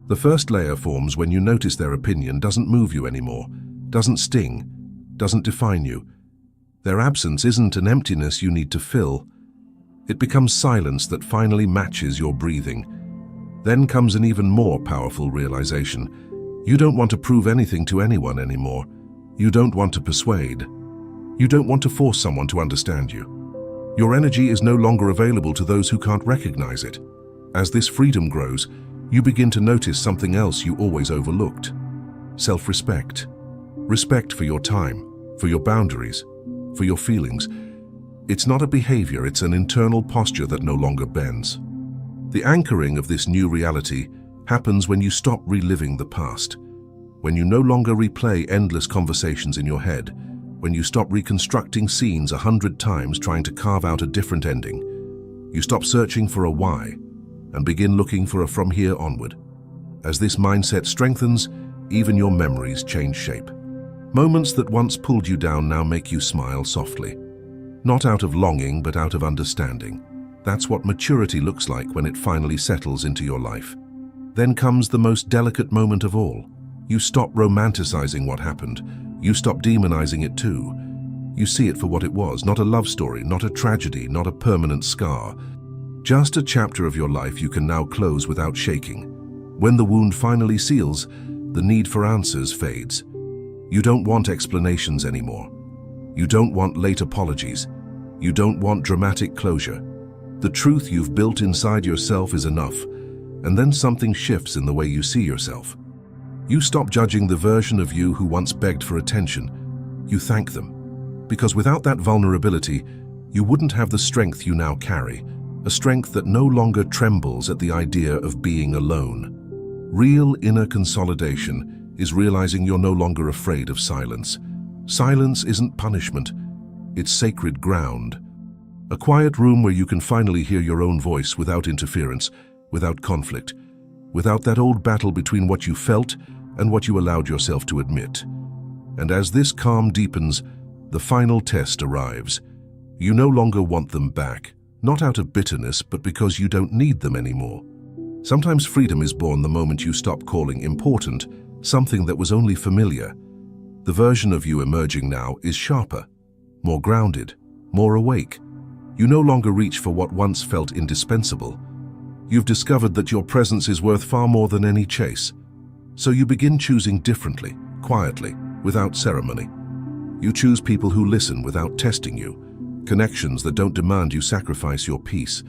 The first layer forms when you notice their opinion doesn't move you anymore, doesn't sting, doesn't define you. Their absence isn't an emptiness you need to fill. It becomes silence that finally matches your breathing. Then comes an even more powerful realization. You don't want to prove anything to anyone anymore. You don't want to persuade. You don't want to force someone to understand you. Your energy is no longer available to those who can't recognize it. As this freedom grows, you begin to notice something else you always overlooked. Self-respect. Respect for your time, for your boundaries, for your feelings. It's not a behavior, it's an internal posture that no longer bends. The anchoring of this new reality happens when you stop reliving the past, when you no longer replay endless conversations in your head, when you stop reconstructing scenes 100 times trying to carve out a different ending. You stop searching for a why and begin looking for a from here onward. As this mindset strengthens, even your memories change shape. Moments that once pulled you down now make you smile softly. Not out of longing, but out of understanding. That's what maturity looks like when it finally settles into your life. Then comes the most delicate moment of all. You stop romanticizing what happened. You stop demonizing it too. You see it for what it was, not a love story, not a tragedy, not a permanent scar. Just a chapter of your life you can now close without shaking. When the wound finally seals, the need for answers fades. You don't want explanations anymore. You don't want late apologies. You don't want dramatic closure. The truth you've built inside yourself is enough, and then something shifts in the way you see yourself. You stop judging the version of you who once begged for attention. You thank them, because without that vulnerability, you wouldn't have the strength you now carry, a strength that no longer trembles at the idea of being alone. Real inner consolidation is realizing you're no longer afraid of silence. Silence isn't punishment, it's sacred ground. A quiet room where you can finally hear your own voice without interference, without conflict, without that old battle between what you felt and what you allowed yourself to admit. And as this calm deepens, the final test arrives. You no longer want them back, not out of bitterness, but because you don't need them anymore. Sometimes freedom is born the moment you stop calling important something that was only familiar. The version of you emerging now is sharper, more grounded, more awake. You no longer reach for what once felt indispensable. You've discovered that your presence is worth far more than any chase. So you begin choosing differently, quietly, without ceremony. You choose people who listen without testing you, connections that don't demand you sacrifice your peace,